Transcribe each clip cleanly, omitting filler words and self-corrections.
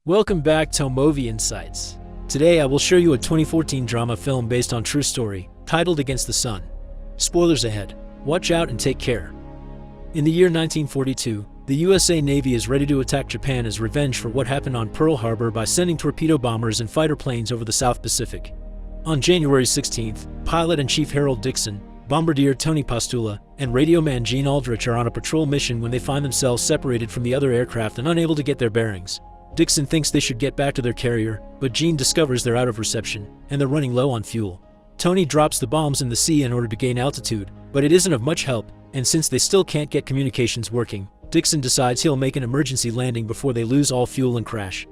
Welcome back to Movie Insights. Today I will show you a 2014 drama film based on true story, titled Against the Sun. Spoilers ahead. Watch out and take care. In the year 1942, the USA Navy is ready to attack Japan as revenge for what happened on Pearl Harbor by sending torpedo bombers and fighter planes over the South Pacific. On January 16th, Pilot-in-Chief Harold Dixon, Bombardier Tony Postula, and radio man Gene Aldrich are on a patrol mission when they find themselves separated from the other aircraft and unable to get their bearings. Dixon thinks they should get back to their carrier, but Gene discovers they're out of reception, and they're running low on fuel. Tony drops the bombs in the sea in order to gain altitude, but it isn't of much help, and since they still can't get communications working, Dixon decides he'll make an emergency landing before they lose all fuel and crash.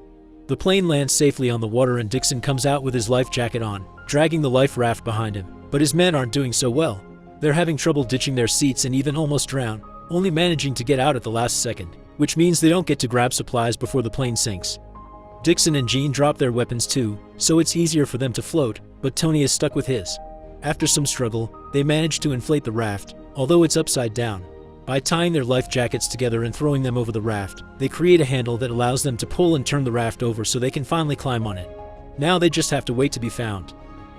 The plane lands safely on the water and Dixon comes out with his life jacket on, dragging the life raft behind him. But his men aren't doing so well. They're having trouble ditching their seats and even almost drown, only managing to get out at the last second, which means they don't get to grab supplies before the plane sinks. Dixon and Gene drop their weapons too, so it's easier for them to float, but Tony is stuck with his. After some struggle, they manage to inflate the raft, although it's upside down. By tying their life jackets together and throwing them over the raft, they create a handle that allows them to pull and turn the raft over so they can finally climb on it. Now they just have to wait to be found.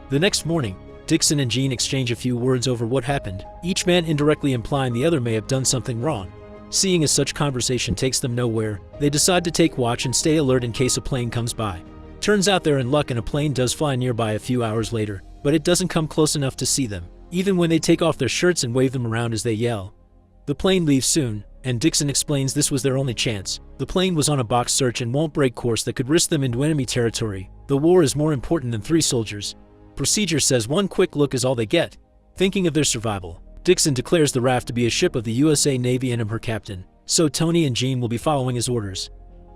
The next morning, Dixon and Gene exchange a few words over what happened, each man indirectly implying the other may have done something wrong. Seeing as such conversation takes them nowhere, they decide to take watch and stay alert in case a plane comes by. Turns out they're in luck and a plane does fly nearby a few hours later, but it doesn't come close enough to see them, even when they take off their shirts and wave them around as they yell. The plane leaves soon, and Dixon explains this was their only chance. The plane was on a box search and won't break course that could risk them into enemy territory. The war is more important than 3 soldiers. Procedure says one quick look is all they get. Thinking of their survival, Dixon declares the raft to be a ship of the USA Navy and him her captain, so Tony and Gene will be following his orders.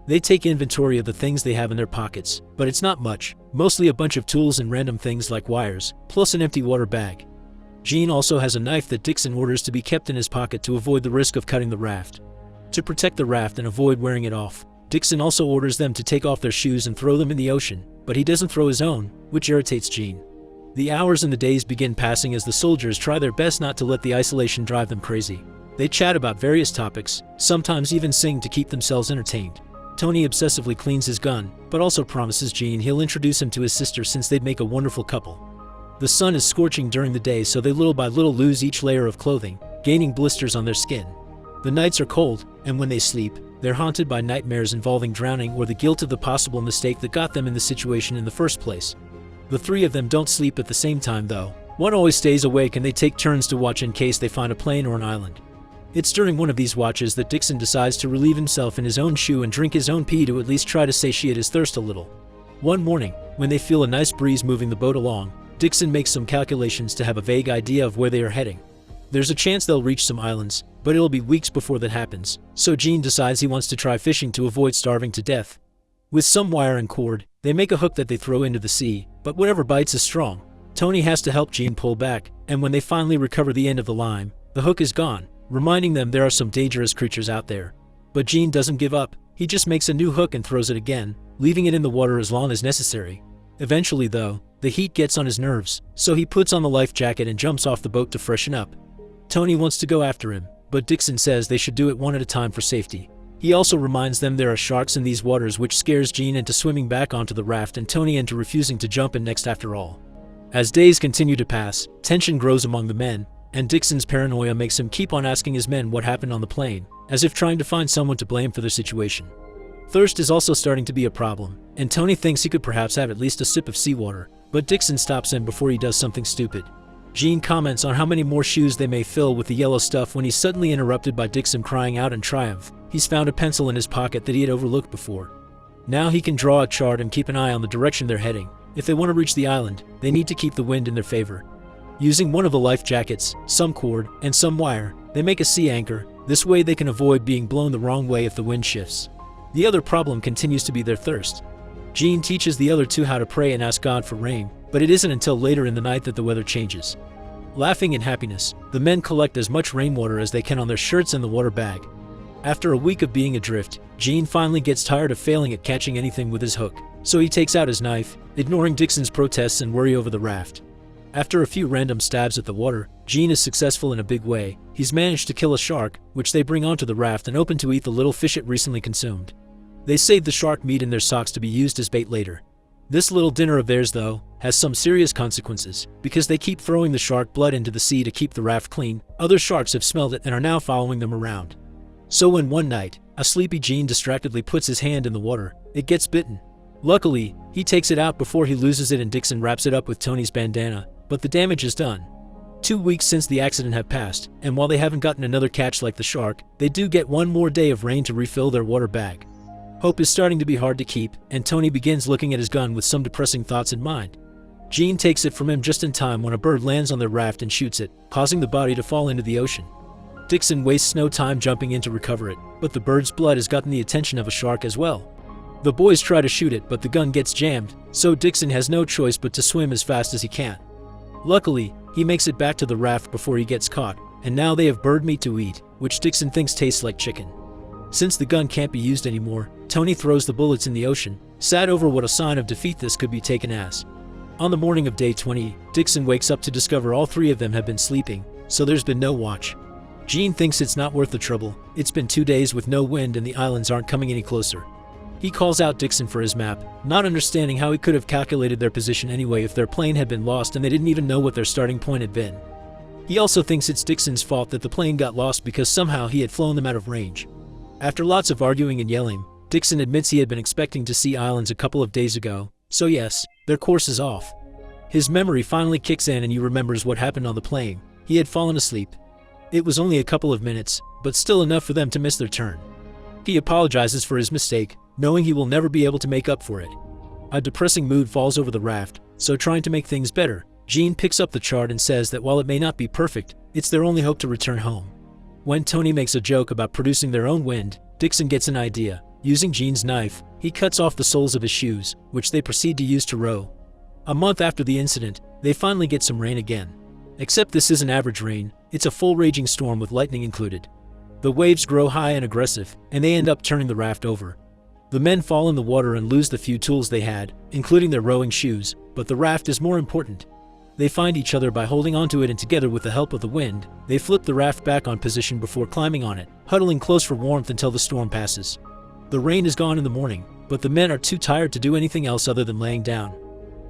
They take inventory of the things they have in their pockets, but it's not much, mostly a bunch of tools and random things like wires, plus an empty water bag. Gene also has a knife that Dixon orders to be kept in his pocket to avoid the risk of cutting the raft. To protect the raft and avoid wearing it off, Dixon also orders them to take off their shoes and throw them in the ocean, but he doesn't throw his own, which irritates Gene. The hours and the days begin passing as the soldiers try their best not to let the isolation drive them crazy. They chat about various topics, sometimes even sing to keep themselves entertained. Tony obsessively cleans his gun, but also promises Gene he'll introduce him to his sister since they'd make a wonderful couple. The sun is scorching during the day, so they little by little lose each layer of clothing, gaining blisters on their skin. The nights are cold, and when they sleep, they're haunted by nightmares involving drowning or the guilt of the possible mistake that got them in the situation in the first place. The 3 of them don't sleep at the same time though. One always stays awake and they take turns to watch in case they find a plane or an island. It's during one of these watches that Dixon decides to relieve himself in his own shoe and drink his own pee to at least try to satiate his thirst a little. One morning, when they feel a nice breeze moving the boat along, Dixon makes some calculations to have a vague idea of where they are heading. There's a chance they'll reach some islands, but it'll be weeks before that happens, so Gene decides he wants to try fishing to avoid starving to death. With some wire and cord, they make a hook that they throw into the sea, but whatever bites is strong. Tony has to help Gene pull back, and when they finally recover the end of the line, the hook is gone, reminding them there are some dangerous creatures out there. But Gene doesn't give up. He just makes a new hook and throws it again, leaving it in the water as long as necessary. Eventually though, the heat gets on his nerves, so he puts on the life jacket and jumps off the boat to freshen up. Tony wants to go after him, but Dixon says they should do it one at a time for safety. He also reminds them there are sharks in these waters, which scares Gene into swimming back onto the raft and Tony into refusing to jump in next after all. As days continue to pass, tension grows among the men, and Dixon's paranoia makes him keep on asking his men what happened on the plane, as if trying to find someone to blame for their situation. Thirst is also starting to be a problem, and Tony thinks he could perhaps have at least a sip of seawater, but Dixon stops him before he does something stupid. Gene comments on how many more shoes they may fill with the yellow stuff when he's suddenly interrupted by Dixon crying out in triumph. He's found a pencil in his pocket that he had overlooked before. Now he can draw a chart and keep an eye on the direction they're heading. If they want to reach the island, they need to keep the wind in their favor. Using one of the life jackets, some cord, and some wire, they make a sea anchor. This way they can avoid being blown the wrong way if the wind shifts. The other problem continues to be their thirst. Gene teaches the other 2 how to pray and ask God for rain, but it isn't until later in the night that the weather changes. Laughing in happiness, the men collect as much rainwater as they can on their shirts and the water bag. After a week of being adrift, Gene finally gets tired of failing at catching anything with his hook, so he takes out his knife, ignoring Dixon's protests and worry over the raft. After a few random stabs at the water, Gene is successful in a big way. He's managed to kill a shark, which they bring onto the raft and open to eat the little fish it recently consumed. They save the shark meat in their socks to be used as bait later. This little dinner of theirs, though, has some serious consequences, because they keep throwing the shark blood into the sea to keep the raft clean. Other sharks have smelled it and are now following them around. So when one night, a sleepy Gene distractedly puts his hand in the water, it gets bitten. Luckily, he takes it out before he loses it and Dixon wraps it up with Tony's bandana, but the damage is done. 2 weeks since the accident have passed, and while they haven't gotten another catch like the shark, they do get one more day of rain to refill their water bag. Hope is starting to be hard to keep, and Tony begins looking at his gun with some depressing thoughts in mind. Gene takes it from him just in time when a bird lands on their raft and shoots it, causing the body to fall into the ocean. Dixon wastes no time jumping in to recover it, but the bird's blood has gotten the attention of a shark as well. The boys try to shoot it, but the gun gets jammed, so Dixon has no choice but to swim as fast as he can. Luckily, he makes it back to the raft before he gets caught, and now they have bird meat to eat, which Dixon thinks tastes like chicken. Since the gun can't be used anymore, Tony throws the bullets in the ocean, sad over what a sign of defeat this could be taken as. On the morning of day 20, Dixon wakes up to discover all 3 of them have been sleeping, so there's been no watch. Gene thinks it's not worth the trouble. It's been 2 days with no wind and the islands aren't coming any closer. He calls out Dixon for his map, not understanding how he could have calculated their position anyway if their plane had been lost and they didn't even know what their starting point had been. He also thinks it's Dixon's fault that the plane got lost because somehow he had flown them out of range. After lots of arguing and yelling, Dixon admits he had been expecting to see islands a couple of days ago, so yes, their course is off. His memory finally kicks in and he remembers what happened on the plane. He had fallen asleep. It was only a couple of minutes, but still enough for them to miss their turn. He apologizes for his mistake, knowing he will never be able to make up for it. A depressing mood falls over the raft, so trying to make things better, Gene picks up the chart and says that while it may not be perfect, it's their only hope to return home. When Tony makes a joke about producing their own wind, Dixon gets an idea. Using Gene's knife, he cuts off the soles of his shoes, which they proceed to use to row. A month after the incident, they finally get some rain again. Except this isn't average rain, it's a full raging storm with lightning included. The waves grow high and aggressive, and they end up turning the raft over. The men fall in the water and lose the few tools they had, including their rowing shoes, but the raft is more important. They find each other by holding onto it, and together with the help of the wind, they flip the raft back on position before climbing on it, huddling close for warmth until the storm passes. The rain is gone in the morning, but the men are too tired to do anything else other than laying down.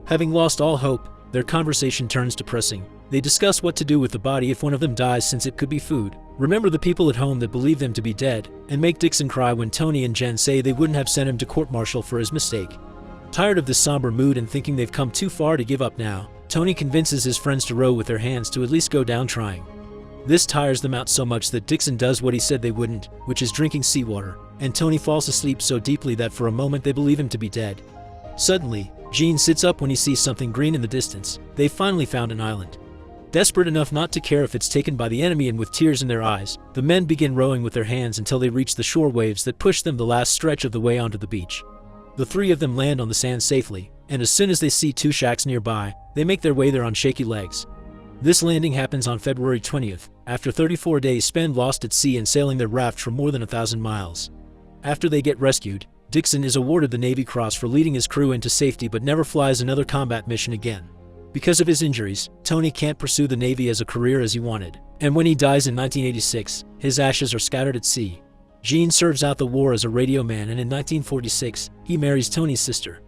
Having lost all hope, their conversation turns depressing. They discuss what to do with the body if one of them dies, since it could be food, remember the people at home that believe them to be dead, and make Dixon cry when Tony and Jen say they wouldn't have sent him to court-martial for his mistake. Tired of this somber mood and thinking they've come too far to give up now, Tony convinces his friends to row with their hands to at least go down trying. This tires them out so much that Dixon does what he said they wouldn't, which is drinking seawater, and Tony falls asleep so deeply that for a moment they believe him to be dead. Suddenly, Gene sits up when he sees something green in the distance. They've finally found an island. Desperate enough not to care if it's taken by the enemy and with tears in their eyes, the men begin rowing with their hands until they reach the shore waves that push them the last stretch of the way onto the beach. The 3 of them land on the sand safely, and as soon as they see 2 shacks nearby, they make their way there on shaky legs. This landing happens on February 20th, after 34 days spent lost at sea and sailing their raft for more than 1,000 miles. After they get rescued, Dixon is awarded the Navy Cross for leading his crew into safety but never flies another combat mission again. Because of his injuries, Tony can't pursue the Navy as a career as he wanted, and when he dies in 1986, his ashes are scattered at sea. Gene serves out the war as a radio man, and in 1946, he marries Tony's sister.